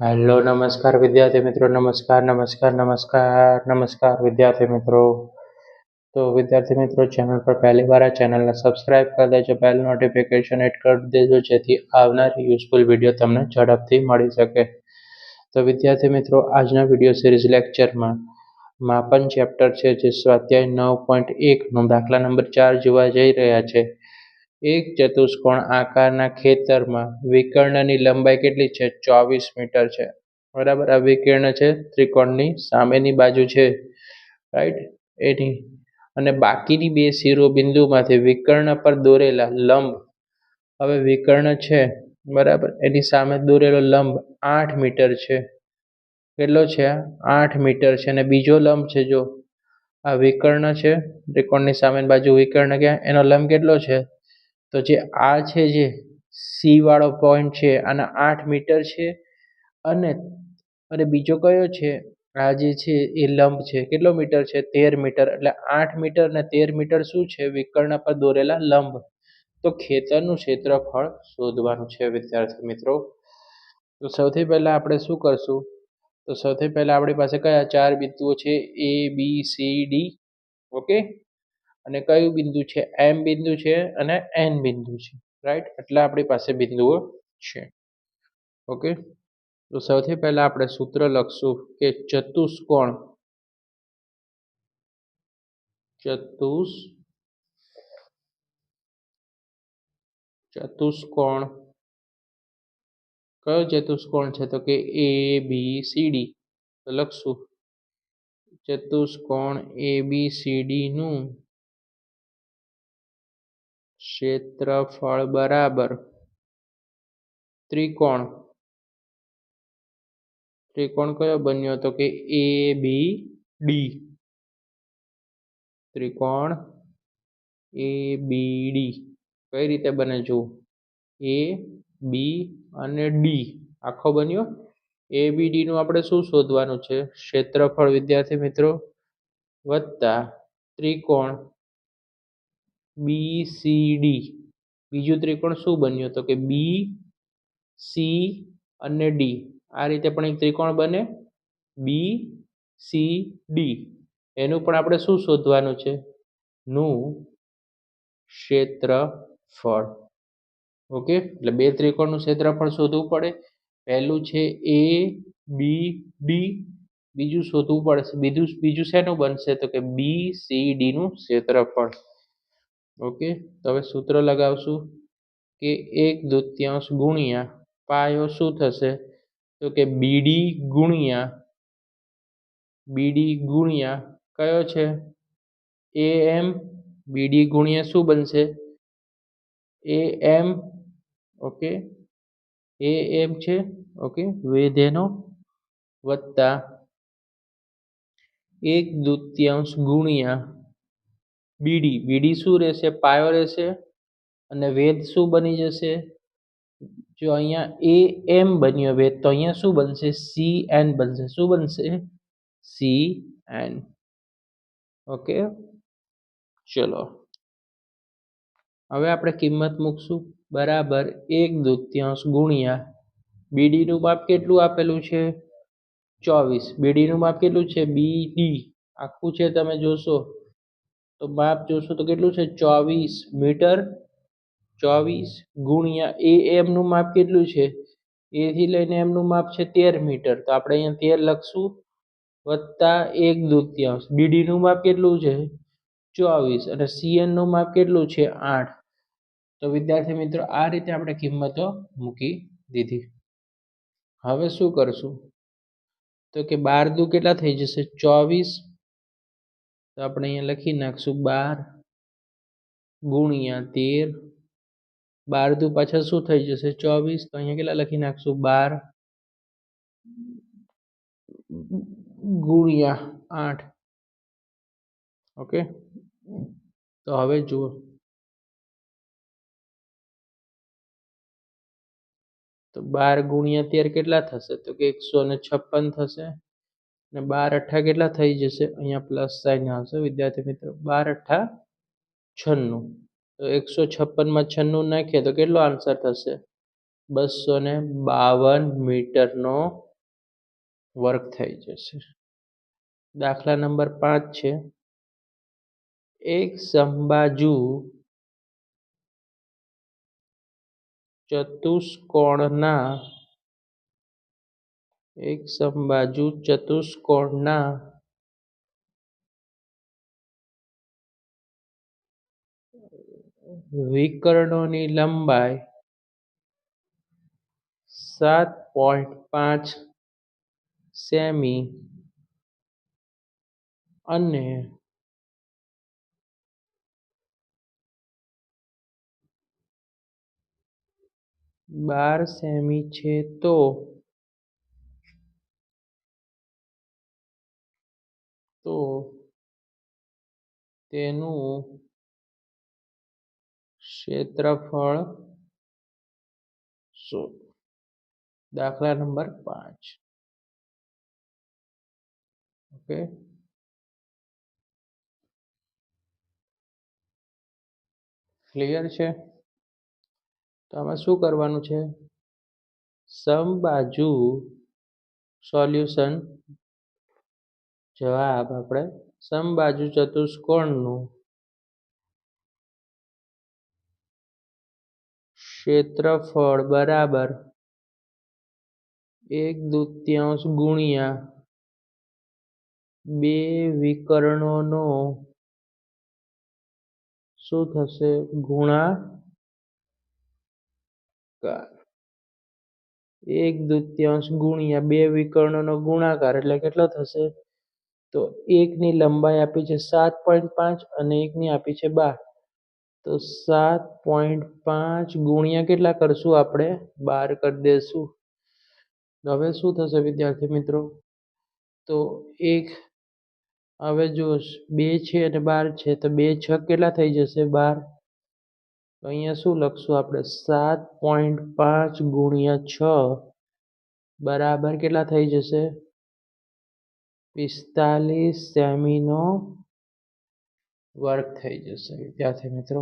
Hello નમસ્કાર વિદ્યાર્થી મિત્રો. નમસ્કાર વિદ્યાર્થી મિત્રો. તો વિદ્યાર્થી મિત્રો, ચેનલ પર પહેલી વાર આ ચેનલને સબસ્ક્રાઇબ કરી દેજો, બેલ નોટિફિકેશન એડ કરી દેજો, જેથી આવનારી યુઝફુલ વિડીયો તમને ઝડપથી મળી શકે. તો વિદ્યાર્થી મિત્રો, આજના વિડીયો સિરીઝ લેક્ચરમાં માપન ચેપ્ટર છે, જે સ્વાધ્યાય 9.1 દાખલા નંબર 4 જોવા જઈ રહ્યા છે. એક ચતુષ્કોણ આકારના ખેતરમાં વિકર્ણની લંબાઈ કેટલી છે? 24 મીટર છે. બરાબર. આ વિકર્ણ છે, ત્રિકોણની સામેની બાજુ છે, રાઈટ, એની અને બાકીની બે શિરોબિંદુમાંથી વિકર્ણ પર દોરેલા લંબ, હવે વિકર્ણ છે, બરાબર, એની સામે દોરેલો લંબ 8 મીટર છે. કેટલો છે? 8 મીટર છે. અને બીજો લંબ છે, જો આ વિકર્ણ છે, ત્રિકોણની સામેની બાજુ વિકર્ણ ક્યાં, એનો લંબ કેટલો છે? તો જે આ છે, જે સી વાળો પોઈન્ટ છે, આના 8 મીટર છે. અને બીજો કયો છે? આ જે છે એ લંબ છે, કેટલો મીટર છે? 13 મીટર. એટલે 8 મીટર અને 13 મીટર શું છે? વિકર્ણ પર દોરેલા લંબ. તો ખેતરનું ક્ષેત્રફળ શોધવાનું છે વિદ્યાર્થી મિત્રો. તો સૌથી પહેલા આપણે શું કરશું? તો સૌથી પહેલા આપણી પાસે કયા 4 બિંદુઓ છે? A B C D. Okay. અને કયું બિંદુ છે? M બિંદુ છે અને N બિંદુ છે, રાઈટ. એટલે આપણી પાસે બિંદુઓ છે. ઓકે. તો સૌથી પહેલા આપણે સૂત્ર લખશું કે ચતુષ્કોણ કયો ચતુષ્કોણ છે? તો કે ABCD. તો લખશું ચતુષ્કોણ ABCD નું ક્ષેત્રફળ બરાબર ત્રિકોણ કયો બન્યો? તો કે ABD. ત્રિકોણ ABD કઈ રીતે બને? જો A B અને D આખો બન્યો. ABD નું આપણે શું શોધવાનું છે? ક્ષેત્રફળ વિદ્યાર્થી મિત્રો, વત્તા ત્રિકોણ BCD. બીજું ત્રિકોણ શું બન્યું? તો કે BC અને D. આ રીતે પણ એક ત્રિકોણ બને, BCD. એનું પણ આપણે શું શોધવાનું છે? નું ક્ષેત્રફળ. ઓકે. એટલે બે ત્રિકોણનું ક્ષેત્રફળ શોધવું પડે. પહેલું છે ABD, બીજું શોધવું પડશે. બીજું શેનું બનશે? તો કે BCD નું ક્ષેત્રફળ. ઓકે. તો હવે સૂત્ર લગાવશું કે 1/2 ગુણ્યા પાયો શું થશે? તો કે BD ગુણ્યા કયો છે? AM. BD ગુણ્યા શું બનશે? AM. ઓકે. AM છે, ઓકે, વેધેનો, વત્તા 1/2 ગુણ્યા BD શું રહેશે? પાયો રહેશે. અને વેધ શું બની જશે? જો અહીંયા AM બન્યો વેધ, તો અહીંયા શું બનશે? CN બનશે. શું બનશે? CN. ઓકે. ચલો, હવે આપણે કિંમત મૂકશું. બરાબર 1/2 ગુણ્યા BD નું માપ કેટલું આપેલું છે? 24. BD નું માપ કેટલું છે? BD આખું છે, તમે જોશો તો માપ જોશો તો કેટલું છે? 24 મીટર. 24 ગુણ્યા AM નું માપ કેટલું છે? A થી લઈને M નું માપ છે 13 મીટર. તો આપણે અહીંયા 13 લખશું, વત્તા 1/2. BD નું માપ કેટલું છે? 24. અને CN નું માપ કેટલું છે? 8. તો વિદ્યાર્થી મિત્રો, આ રીતે આપણે કિંમતો મૂકી દીધી. હવે શું કરશું? તો કે 12 દુ કેટલા થઈ જશે? 24. તો આપણે અહીંયા લખી નાખશું 12 ગુણ્યા 13. 12 દુ પાછળ શું થઈ જશે? 24. તો અહીંયા કેટલા લખી નાખશું? 12 ગુણ્યા 8. ઓકે. તો હવે જુઓ, તો 12 ગુણ્યા 13 કેટલા થશે? તો કે 156 થશે. અને 12 કેટલા થઈ જશે? અહીંયા પ્લસ સાઇન આવશે વિદ્યાર્થી મિત્રો. 12 96. તો 156 માં 96 નાખીએ તો કેટલો આન્સર થશે? 252 મીટરનો વર્ક થઈ જશે. દાખલા નંબર 5 છે. એક સમબાજુ ચતુષ્કોણના વિકર્ણોની લંબાઈ 7.5 સેમી અને 12 સેમી છે તો તેનું ક્ષેત્રફળ શોધો. દાખલા નંબર 5. ઓકે, ક્લિયર છે? તો આમાં શું કરવાનું છે? સમબાજુ સોલ્યુશન જવાબ આપણે સમબાજુ ચતુષ્કોણનું ક્ષેત્રફળ બરાબર 1/2 ગુણ્યા 2 વિકર્ણોનો શું થશે? ગુણાકાર. 1/2 ગુણ્યા 2 વિકર્ણોનો ગુણાકાર એટલે કેટલો થશે? તો એકની લંબાઈ આપી છે 7.5 અને એકની આપી છે 12. તો 7.5 ગુણ્યા કેટલા કરશું આપણે? 12 કરી દેશું. હવે શું થશે વિદ્યાર્થી મિત્રો? તો એક હવે જો 2 છે અને 12 છે તો 2 6 કેટલા થઈ જશે? 12. તો અહીંયા શું લખશું આપણે? 7.5 ગુણ્યા 6 બરાબર કેટલા થઈ જશે? 45 સેમીનો વર્ગ થઈ જશે વિદ્યાર્થી મિત્રો.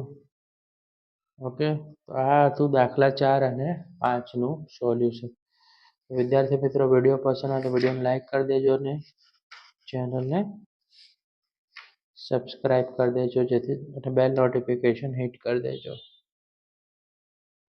ઓકે, તો આ હતું દાખલા 4 અને 5 નું સોલ્યુશન. વિદ્યાર્થી મિત્રો, વિડીયો પસંદ આવે તો વિડીયોને લાઈક કરી દેજો અને ચેનલને સબસ્ક્રાઇબ કરી દેજો, જેથી બેલ નોટિફિકેશન હિટ કરી દેજો.